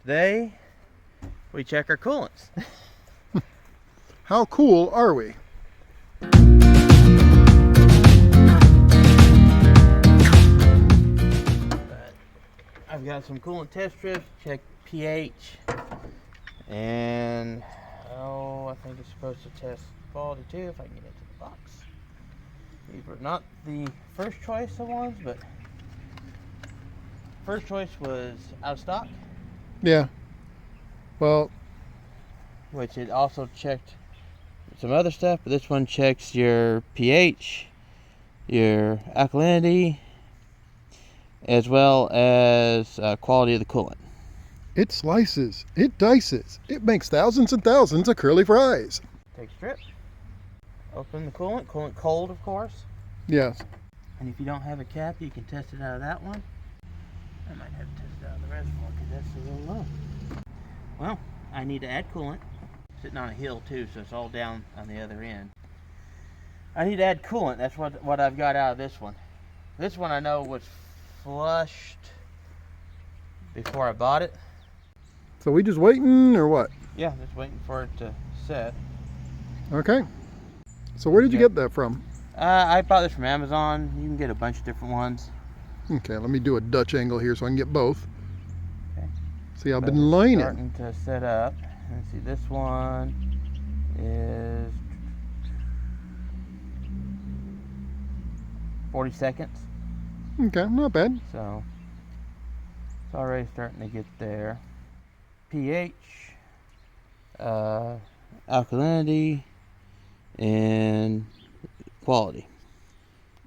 Today, we check our coolants. How cool are we? I've got some coolant test strips, check pH, and I think it's supposed to test quality too if I can get into the box. These were not the first choice of ones, but first choice was out of stock. Yeah. Well, which it also checked some other stuff, but this one checks your pH, your alkalinity, as well as quality of the coolant. it slices, it dices, it makes thousands and thousands of curly fries. Take a strip, open the coolant cold, of course. Yes. And if you don't have a cap, you can test it out of that one. I might have to test it out of the reservoir because that's a little low. Well, I need to add coolant. Sitting on a hill too, so it's all down on the other end. I need to add coolant. That's what I've got out of this one. This one I know was flushed before I bought it. So we just waiting or what? Yeah, just waiting for it to set. Okay. So where did you get that from? I bought this from Amazon. You can get a bunch of different ones. Okay, let me do a Dutch angle here so I can get both. Okay. See, I've been lining. Starting to set up. Let's see, this one is 40 seconds. Okay, not bad. So it's already starting to get there. pH, alkalinity, and quality.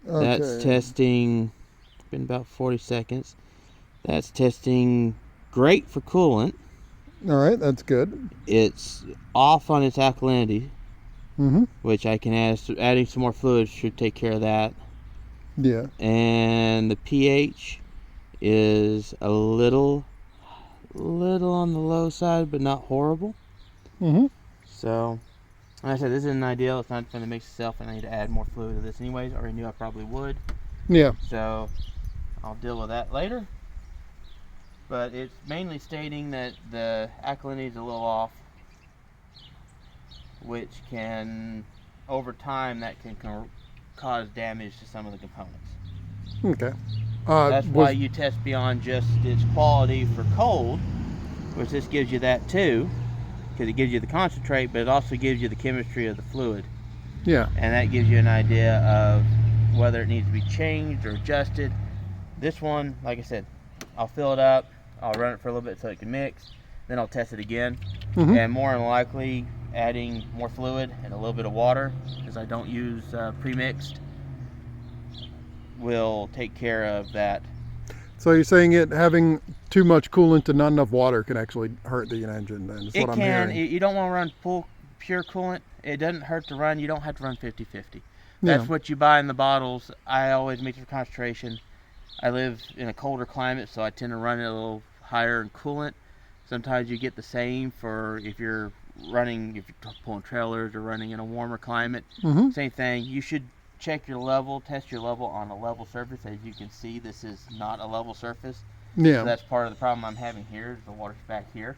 Okay. That's testing, been about 40 seconds. That's testing great for coolant. All right, that's good. It's off on its alkalinity, which I can add. Adding some more fluid should take care of that. Yeah. And the pH is a little on the low side, but not horrible. So, like I said, this isn't ideal. It's not going to mix itself, and I need to add more fluid to this anyways. I already knew I probably would. Yeah. So, I'll deal with that later. But it's mainly stating that the alkalinity is a little off, which can, over time, that can cause damage to some of the components. Okay. That's why you test beyond just its quality for cold, which this gives you that too, because it gives you the concentrate, but it also gives you the chemistry of the fluid. Yeah. And that gives you an idea of whether it needs to be changed or adjusted. This one, like I said, I'll fill it up. I'll run it for a little bit so it can mix. Then I'll test it again. And more than likely, adding more fluid and a little bit of water, because I don't use pre-mixed, will take care of that. So you're saying it having too much coolant and not enough water can actually hurt the engine then? Is It what I'm can. hearing. You don't want to run full pure coolant. It doesn't hurt to run. You don't have to run 50-50. That's what you buy in the bottles. I always mix for concentration. I live in a colder climate, so I tend to run it a little higher in coolant. Sometimes you get the same for if you're pulling trailers or running in a warmer climate. Same thing. You should check your level, test your level on a level surface. As you can see, this is not a level surface. Yeah. So that's part of the problem I'm having here. Is the water's back here.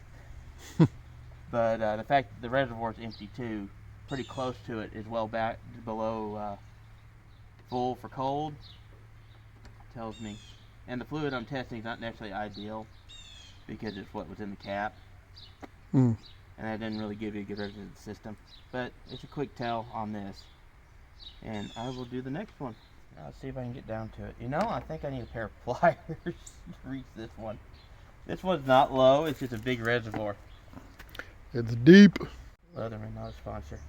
But the fact that the reservoir is empty too, pretty close to it, is well back below full for cold, tells me. And the fluid I'm testing is not necessarily ideal because it's what was in the cap. And that didn't really give you a good reference of the system. But it's a quick tell on this. And I will do the next one. Let's see if I can get down to it. You know, I think I need a pair of pliers to reach this one. This one's not low, it's just a big reservoir. It's deep. Leatherman, not a sponsor.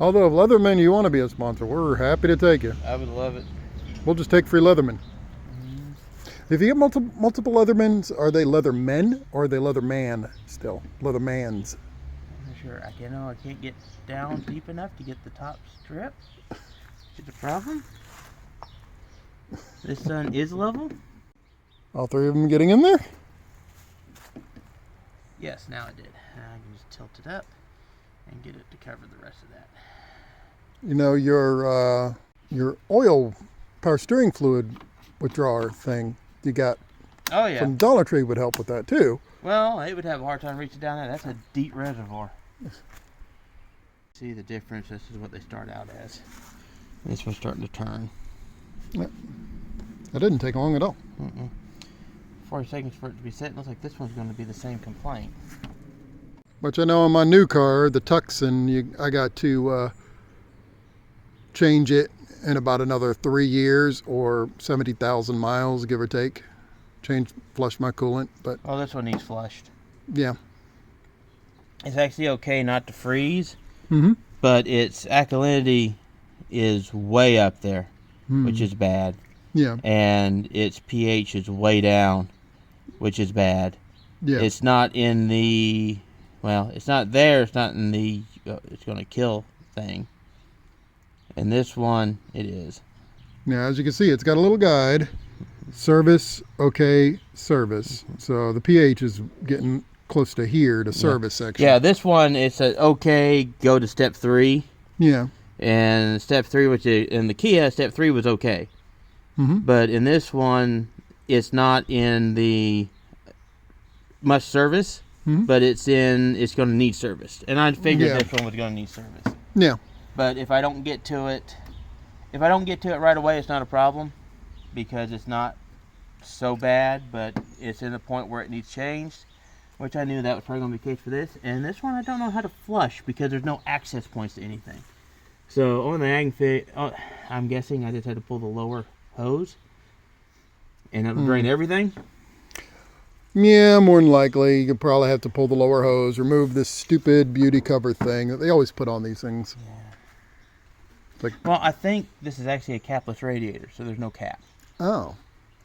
Although if Leatherman you want to be a sponsor, we're happy to take you. I would love it. We'll just take free Leatherman. If you get multiple Leathermans, are they Leathermen or are they Leatherman still? Leathermans. I'm not sure. I can't get down deep enough to get the top strip. Is the problem? This sun is level? All three of them getting in there? Yes, now it did. I can just tilt it up and get it to cover the rest of that. You know, your oil power steering fluid withdrawer thing, you got Oh yeah. from Dollar Tree would help with that too. Well, it would have a hard time reaching down there. That's a deep reservoir. See the difference? This is what they start out as. This one's starting to turn. That didn't take long at all. 40 seconds for it to be set. Looks like this one's going to be the same complaint. Which I know on my new car, the Tucson, I got to change it in about another 3 years or 70,000 miles, give or take. Flush my coolant, but Oh, this one needs flushed. yeah. It's actually okay not to freeze, Mm-hmm. but its alkalinity is way up there, which is bad. Yeah. And its pH is way down, which is bad. Yeah. It's not in the, well, it's not there. It's not in the, it's going to kill thing. And this one, it is. Now, as you can see, it's got a little guide. Service, okay, service. So the pH is getting close to here, to service section. Yeah, this one, it's a okay, go to step 3. Yeah. And step 3, which is, in the Kia, step 3 was okay. Mm-hmm. But in this one, it's not in the must service, but it's going to need service. And I figured this one was going to need service. Yeah. But if I don't get to it, right away, it's not a problem because it's not so bad, but it's in the point where it needs changed, which I knew that was probably going to be the case for this. And this one, I don't know how to flush because there's no access points to anything. So only thing I can figure, I'm guessing I just had to pull the lower hose and it'll drain everything. Yeah, more than likely. You probably have to pull the lower hose, remove this stupid beauty cover thing that they always put on these things. Yeah. Well, I think this is actually a capless radiator, so there's no cap. Oh,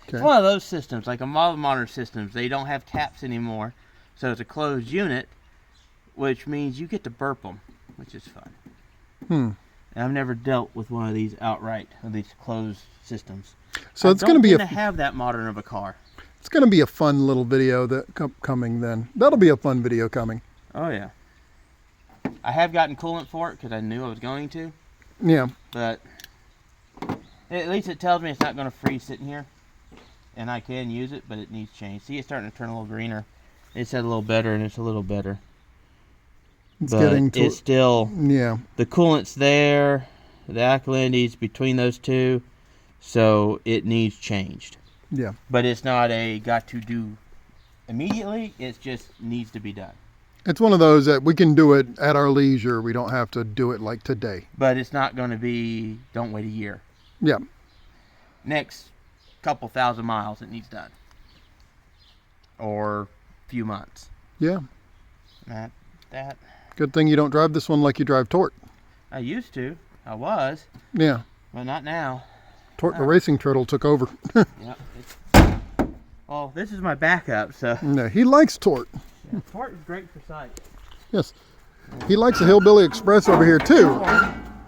okay. It's one of those systems, like a lot of modern systems, they don't have caps anymore, so it's a closed unit, which means you get to burp them, which is fun. And I've never dealt with one of these outright, of these closed systems. So it's going to be to have that modern of a car. It's going to be a fun little video that coming then. That'll be a fun video coming. Oh yeah. I have gotten coolant for it because I knew I was going to. Yeah. But at least it tells me it's not going to freeze sitting here. And I can use it, but it needs change. See, it's starting to turn a little greener. It's a little better, and it's a little better. It's but getting to it's still, yeah. The coolant's there, the alkalinity's between those two, so it needs changed. Yeah. But it's not a got to do immediately, it just needs to be done. It's one of those that we can do it at our leisure. We don't have to do it like today. But it's not going to be, don't wait a year. Yeah. Next couple thousand miles it needs done. Or a few months. Yeah. That. Good thing you don't drive this one like you drive Tort. I used to. I was. Yeah. But not now. Tort the racing turtle took over. Yep. Well, this is my backup, so. No, he likes Tort. Yeah, Tort is great for sight. Yes. He likes a Hillbilly Express over here too.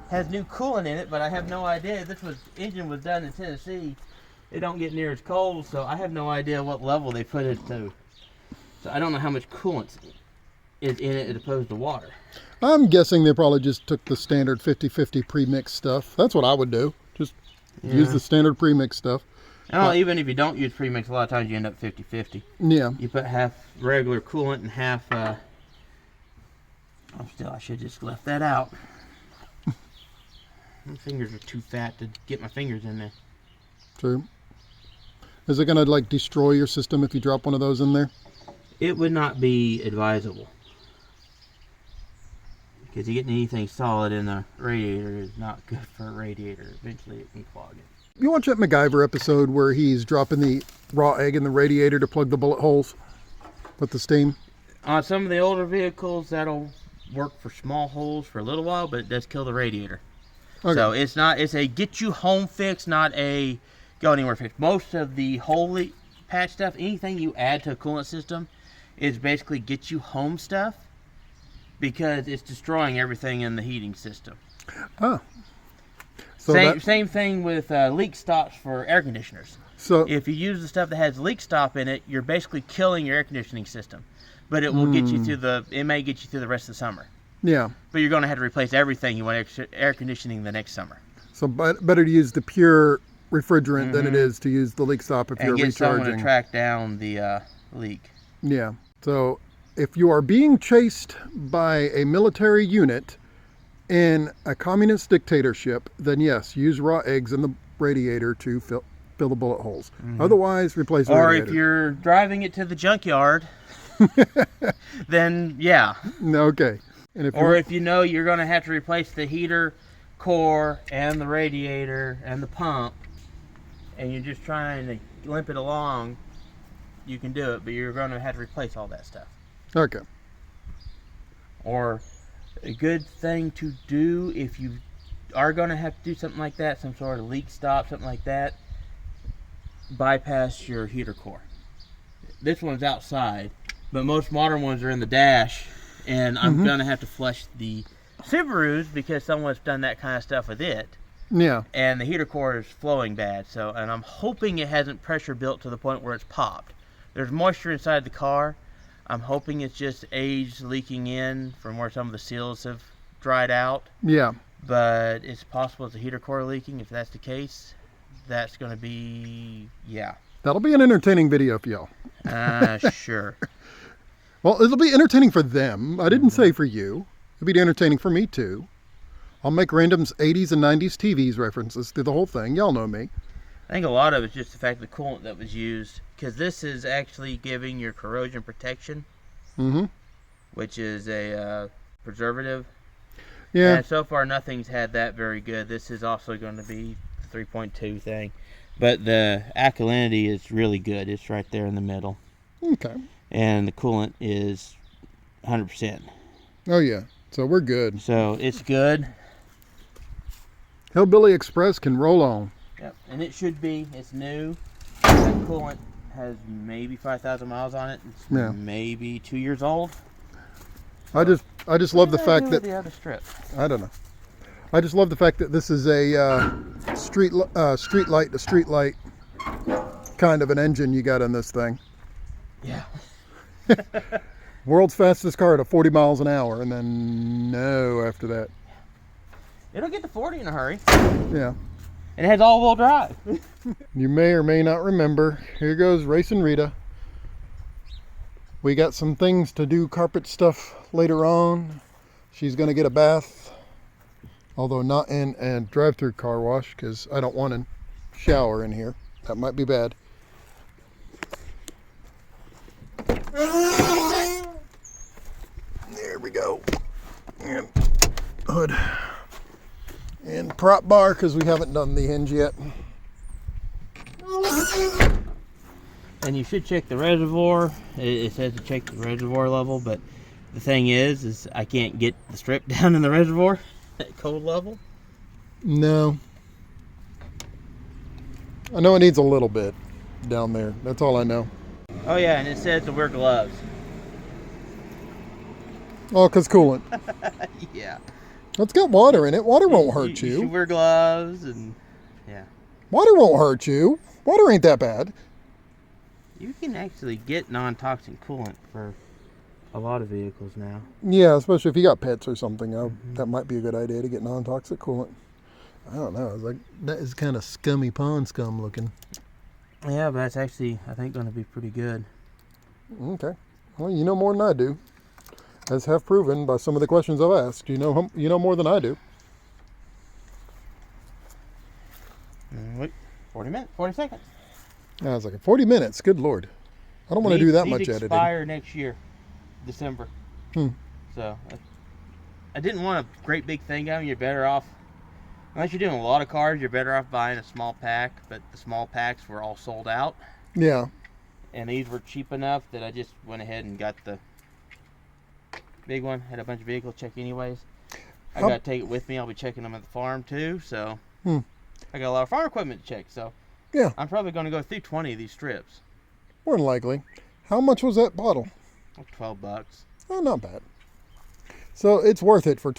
Has new coolant in it, but I have no idea. This engine was done in Tennessee. It don't get near as cold, so I have no idea what level they put it to. So I don't know how much coolant is in it as opposed to water. I'm guessing they probably just took the standard 50-50 pre-mixed stuff. That's what I would do. Just use the standard pre-mixed stuff. No, even if you don't use premix, a lot of times you end up 50-50. Yeah. You put half regular coolant and half, I should have just left that out. My fingers are too fat to get my fingers in there. True. Is it going to like destroy your system if you drop one of those in there? It would not be advisable. Because you getting anything solid in the radiator is not good for a radiator. Eventually it can clog it. You watch that MacGyver episode where he's dropping the raw egg in the radiator to plug the bullet holes with the steam? On some of the older vehicles, that'll work for small holes for a little while, but it does kill the radiator. Okay. So it's a get you home fix, not a go anywhere fix. Most of the hole patch stuff, anything you add to a coolant system, is basically get you home stuff because it's destroying everything in the heating system. Oh. So same thing with leak stops for air conditioners. So if you use the stuff that has leak stop in it, you're basically killing your air conditioning system. But it will get you through it may get you through the rest of the summer. Yeah. But you're going to have to replace everything you want air conditioning the next summer. So better to use the pure refrigerant than it is to use the leak stop if you're and get someone recharging. to track down the leak. Yeah. So if you are being chased by a military unit in a communist dictatorship, then yes, use raw eggs in the radiator to fill the bullet holes. Otherwise, replace the Or radiator. if you're driving it to the junkyard, then yeah. Okay. And If you know you're going to have to replace the heater core and the radiator and the pump, and you're just trying to limp it along, you can do it, but you're going to have to replace all that stuff. Okay. Or a good thing to do if you are going to have to do something like that, some sort of leak stop, something like that, bypass your heater core. This one's outside, but most modern ones are in the dash, and I'm going to have to flush the Subarus because someone's done that kind of stuff with it. Yeah. And the heater core is flowing bad, and I'm hoping it hasn't pressure built to the point where it's popped. There's moisture inside the car. I'm hoping it's just age leaking in from where some of the seals have dried out. Yeah. But it's possible it's a heater core leaking. If that's the case, that's going to be, yeah. That'll be an entertaining video for y'all. Sure. Well, it'll be entertaining for them. I didn't say for you. It'll be entertaining for me too. I'll make random's 80s and 90s TVs references through the whole thing. Y'all know me. I think a lot of it's just the fact of the coolant that was used, because this is actually giving your corrosion protection, which is a preservative. Yeah. And so far, nothing's had that very good. This is also going to be the 3.2 thing. But the alkalinity is really good. It's right there in the middle. Okay. And the coolant is 100%. Oh, yeah. So we're good. So it's good. Hillbilly Express can roll on. Yep. And it should be. It's new. That coolant has maybe 5,000 miles on it. It's maybe 2 years old. I just love the fact that the other strip. I don't know. I just love the fact that this is a street light to street light kind of an engine you got in this thing. Yeah. World's fastest car at 40 miles an hour, and then no after that. It'll get to 40 in a hurry. Yeah. And it has all-wheel drive. You may or may not remember. Here goes Racing Rita. We got some things to do, carpet stuff later on. She's going to get a bath, although not in a drive-through car wash because I don't want to shower in here. That might be bad. There we go. And hood. And prop bar because we haven't done the hinge yet. And you should check the reservoir. It says to check the reservoir level, but the thing is I can't get the strip down in the reservoir at cold level. No. I know it needs a little bit down there. That's all I know. Oh yeah, and it says to wear gloves. Oh, because coolant. Yeah. It's got water in it. Water won't hurt You should you. wear gloves and yeah. Water won't hurt you. Water ain't that bad. You can actually get non-toxic coolant for a lot of vehicles now. Yeah, especially if you got pets or something. That might be a good idea to get non-toxic coolant. I don't know. It's like that is kind of scummy pond scum looking. Yeah, but that's actually, I think, going to be pretty good. Okay. Well, you know more than I do, as have proven by some of the questions I've asked. You know more than I do. Wait, 40 minutes, 40 seconds. I was like, 40 minutes. Good Lord. I don't want to do that much These editing. expire next year, December. So, I didn't want a great big thing out. You're better off, unless you're doing a lot of cars, you're better off buying a small pack. But the small packs were all sold out. Yeah. And these were cheap enough that I just went ahead and got the big one. Had a bunch of vehicles check anyways. I got to take it with me. I'll be checking them at the farm too. So, I got a lot of farm equipment to check. So, yeah, I'm probably going to go through 20 of these strips. More than likely. How much was that bottle? Like $12. Oh, not bad. So it's worth it for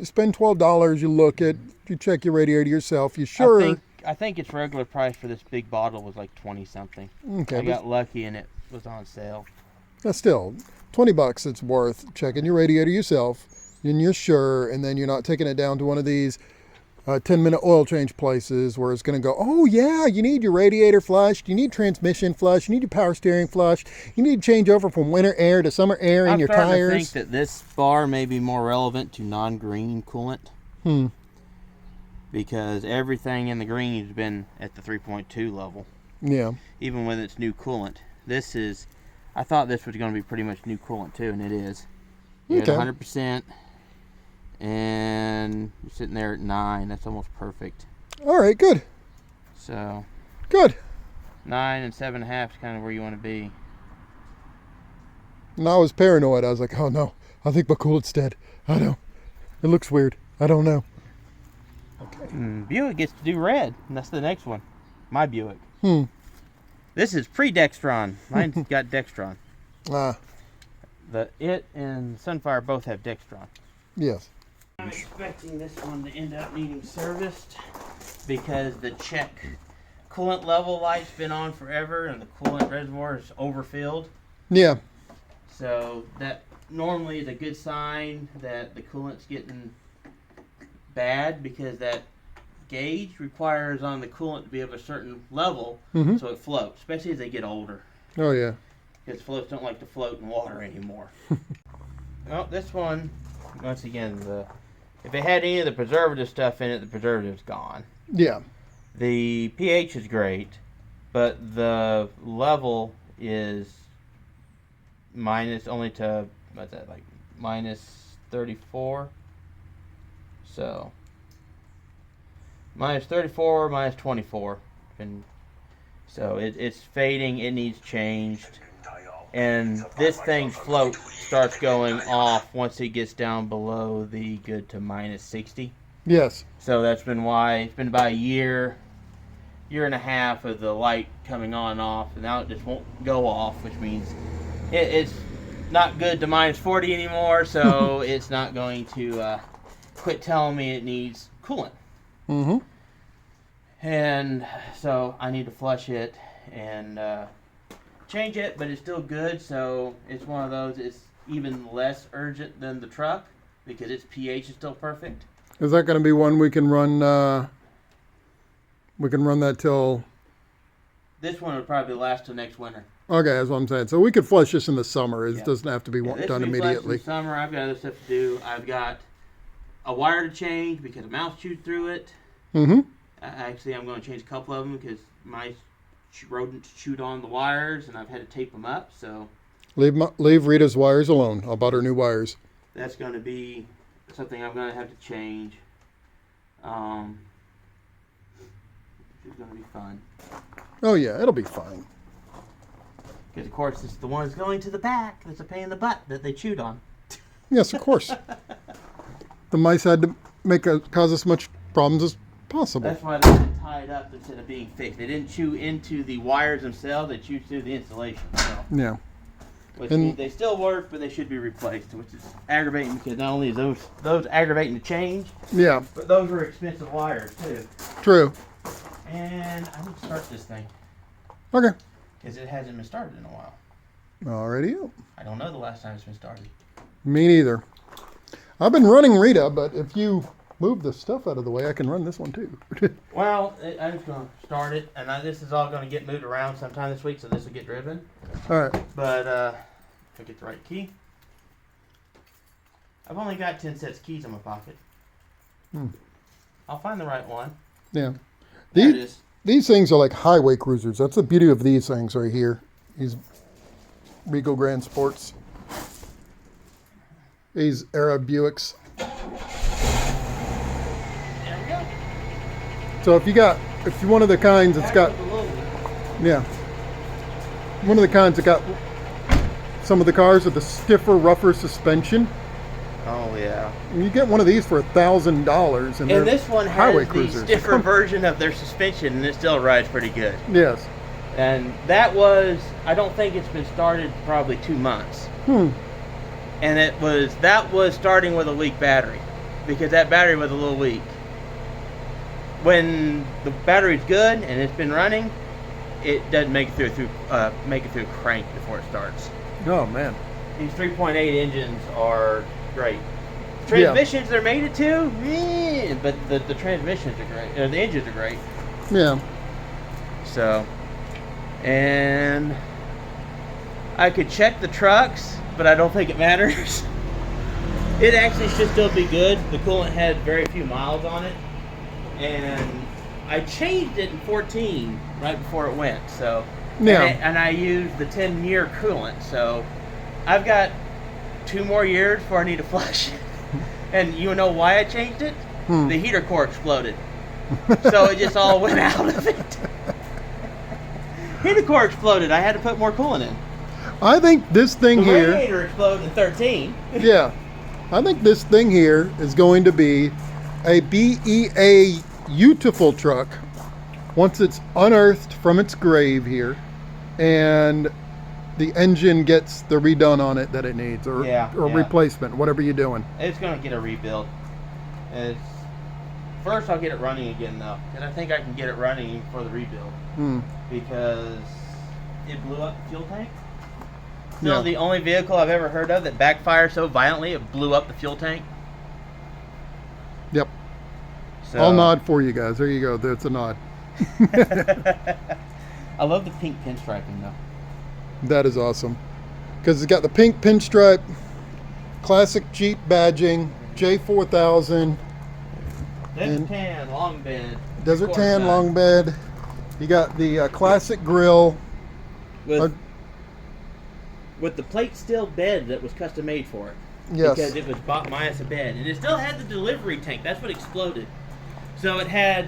spend $12. You look at, you check your radiator yourself. You sure? I think its regular price for this big bottle was like 20 something. Okay, I got lucky and it was on sale. Still, $20. It's worth checking your radiator yourself, and you're sure, and then you're not taking it down to one of these 10-minute oil change places where it's going to go, oh yeah, you need your radiator flushed, you need transmission flushed, you need your power steering flushed, you need to change over from winter air to summer air in your tires. I'm starting to think that this bar may be more relevant to non-green coolant. Because everything in the green has been at the 3.2 level. Yeah. Even with its new coolant. This is, I thought this was going to be pretty much new coolant too, and it is. You're Okay. at 100%, and you're sitting there at 9. That's almost perfect. All right, good. So, Good. 9 and 7.5 is kind of where you want to be. And I was paranoid. I was like, oh no, I think my coolant's dead. I know. It looks weird. I don't know. Buick gets to do red, and that's the next one. My Buick. This is pre-Dextron. Mine's got Dextron. It and Sunfire both have Dextron. Yes. I'm expecting this one to end up needing serviced because the check coolant level light's been on forever and the coolant reservoir is overfilled. Yeah. So that normally is a good sign that the coolant's getting bad, because that gauge requires on the coolant to be of a certain level so it floats, especially as they get older. Oh yeah. Because floats don't like to float in water anymore. Well, this one, once again, if it had any of the preservative stuff in it, the preservative's gone. Yeah. The pH is great, but the level is minus only to, what's that, like minus 34? So, minus 34, minus 24. And so it's fading, it needs changed. And this thing's float starts going off once it gets down below the good to minus 60. Yes. So that's been why it's been about a year and a half of the light coming on and off, and now it just won't go off, which means it's not good to minus 40 anymore, so it's not going to quit telling me it needs coolant. And so I need to flush it and change it, but it's still good, so it's one of those, it's even less urgent than the truck because its pH is still perfect. Is that going to be one we can run? We can run that till. This one would probably last till next winter. Okay, that's what I'm saying. So we could flush this in the summer. It doesn't have to be this done will be flushed immediately. in the summer. I've got other stuff to do. I've got a wire to change because a mouse chewed through it. Actually, I'm going to change a couple of them because my rodents chewed on the wires, and I've had to tape them up. So leave Rita's wires alone. I bought her new wires. That's going to be something I'm going to have to change. It's going to be fun. Oh yeah, it'll be fine. Because of course it's the ones going to the back that's a pain in the butt that they chewed on. Yes, of course. The mice had to cause as much problems as possible. That's why they're tied up instead of being fixed. They didn't chew into the wires themselves, they chewed through the insulation. So. Yeah. Which means they still work, but they should be replaced, which is aggravating because not only is those aggravating to change, but those are expensive wires too. True. And I need to start this thing. Okay. Because it hasn't been started in a while. Alrighty. I don't know the last time it's been started. Me neither. I've been running Rita, but if you move the stuff out of the way, I can run this one too. Well, I'm just going to start it, and this is all going to get moved around sometime this week, so this will get driven. Alright. But if I get the right key. I've only got 10 sets of keys in my pocket. I'll find the right one. Yeah. There it is. These things are like highway cruisers. That's the beauty of these things right here. These Regal Grand Sports. These era Buicks. There we go. So if you're one of the kinds that's got, one of the kinds that got some of the cars with the stiffer, rougher suspension. Oh yeah. You get one of these for $1,000, and this one has highway the cruisers. stiffer version of their suspension, and it still rides pretty good. Yes. And that was, I don't think it's been started probably 2 months. And that was starting with a weak battery, because that battery was a little weak. When the battery's good and it's been running, it doesn't make it through crank before it starts. Oh man. These 3.8 engines are great. Transmissions they're made it to, but the transmissions are great. The engines are great. Yeah. So, and I could check the trucks, but I don't think it matters. It actually should still be good. The coolant had very few miles on it, and I changed it in 14 right before it went. So, Yeah. and I used the 10-year coolant. So, I've got 2 more years before I need to flush it. And you know why I changed it? The heater core exploded. So it just all went out of it. Heater core exploded. I had to put more coolant in. I think this thing The here. radiator exploded in 13. Yeah. I think this thing here is going to be a BEA beautiful truck once it's unearthed from its grave here and the engine gets the redone on it that it needs, or replacement, whatever you're doing. It's going to get a rebuild. First I'll get it running again though, and I think I can get it running for the rebuild because it blew up the fuel tank. Still the only vehicle I've ever heard of that backfired so violently it blew up the fuel tank. Yep. So, I'll nod for you guys. There you go. There's a nod. I love the pink pinstriping though. That is awesome. Because it's got the pink pinstripe, classic Jeep badging, J4000. Desert tan, long bed. Desert tan, long bed. You got the classic grill. With the plate steel bed that was custom made for it. Yes. Because it was bought minus a bed. And it still had the delivery tank. That's what exploded. So it had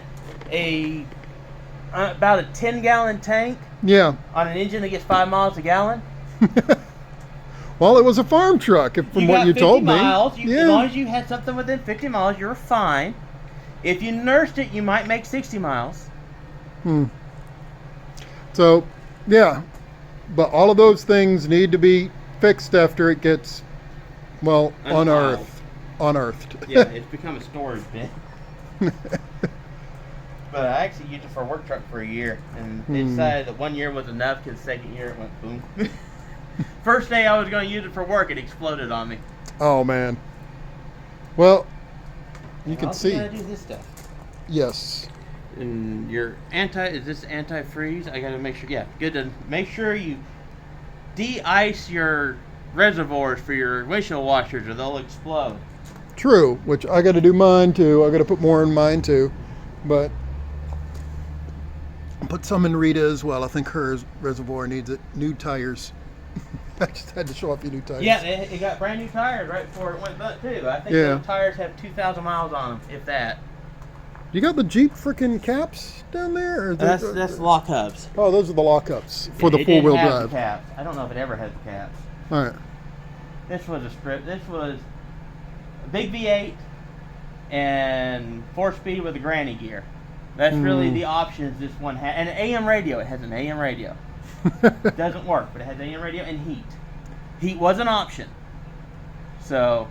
about a 10-gallon tank. Yeah. On an engine that gets 5 miles a gallon. Well, it was a farm truck, from what you told me. Miles. As long as you had something within 50 miles, you were fine. If you nursed it, you might make 60 miles. So, yeah. But all of those things need to be fixed after it gets, well, unearthed. Yeah, it's become a storage bin. But I actually used it for a work truck for a year, and they decided that 1 year was enough because the second year it went boom. First day I was going to use it for work, it exploded on me. Oh, man. Well, you can see. You gotta do this stuff. Yes. And is this anti-freeze? I gotta make sure. Yeah, good to make sure you de-ice your reservoirs for your windshield washers, or they'll explode. True, which I got to do mine too. I got to put more in mine too, but I'll put some in Rita as well. I think her reservoir needs it. New tires. I just had to show off your new tires. Yeah, it got brand new tires right before it went butt too. I think those tires have 2,000 miles on them, if that. You got the Jeep freaking caps down there? Or That's lock hubs. Oh, those are the lockups for the four-wheel drive. The caps. I don't know if it ever had the caps. All right. This was a strip. This was a big V8 and 4-speed with a granny gear. That's really the options this one had. And an AM radio. It has an AM radio. It doesn't work, but it has AM radio and heat. Heat was an option. So,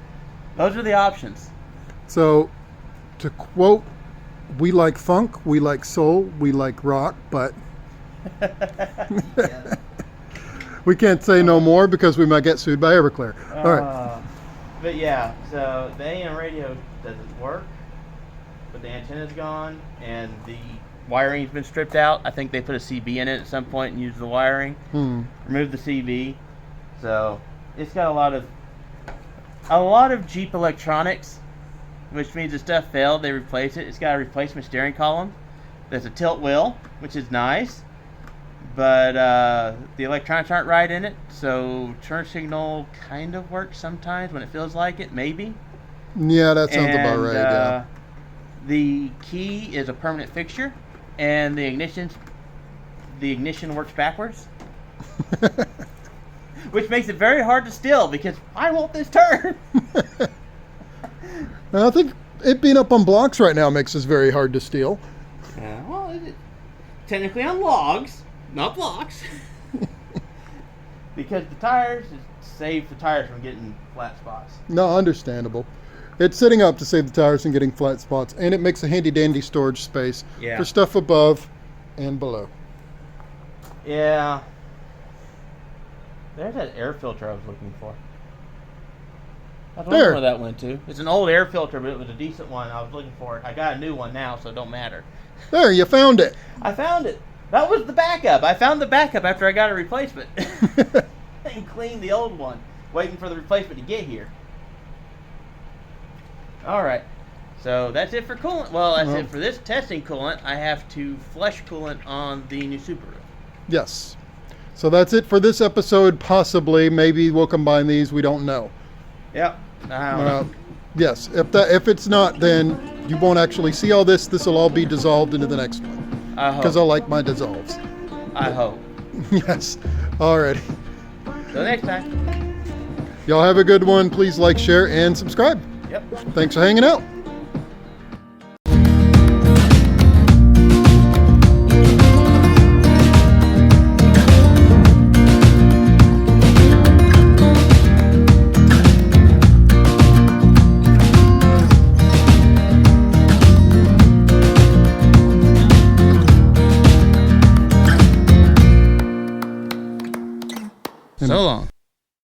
those are the options. So, to quote, we like funk, we like soul, we like rock, but we can't say no more because we might get sued by Everclear. All right. But yeah, so the AM radio doesn't work, but the antenna's gone and the wiring's been stripped out. I think they put a CB in it at some point and used the wiring. Remove the CB. So it's got a lot of Jeep electronics, which means if stuff failed, they replace it. It's got a replacement steering column. There's a tilt wheel, which is nice, but the electronics aren't right in it. So turn signal kind of works sometimes when it feels like it, maybe. Yeah, that sounds about right. Yeah. The key is a permanent fixture, and the ignition works backwards, which makes it very hard to steal because I want this turn. I think it being up on blocks right now makes this very hard to steal. Well, technically on logs, not blocks, because the tires save the tires from getting flat spots. No, understandable. It's setting up to save the tires from getting flat spots, and it makes a handy-dandy storage space for stuff above and below. Yeah. There's that air filter I was looking for. I was wondering where that went to. It's an old air filter, but it was a decent one. I was looking for it. I got a new one now, so it don't matter. There, you found it. I found it. That was the backup. I found the backup after I got a replacement. And cleaned the old one, waiting for the replacement to get here. All right. So that's it for coolant. Well, that's it for this testing coolant. I have to flush coolant on the new Subaru. Yes. So that's it for this episode. Possibly, maybe we'll combine these. We don't know. Yep. Yes. If it's not, then you won't actually see all this. This will all be dissolved into the next one. I hope. Because I like my dissolves. I hope. Yes. Alrighty. Till next time. Y'all have a good one. Please like, share, and subscribe. Yep. Thanks for hanging out. So long.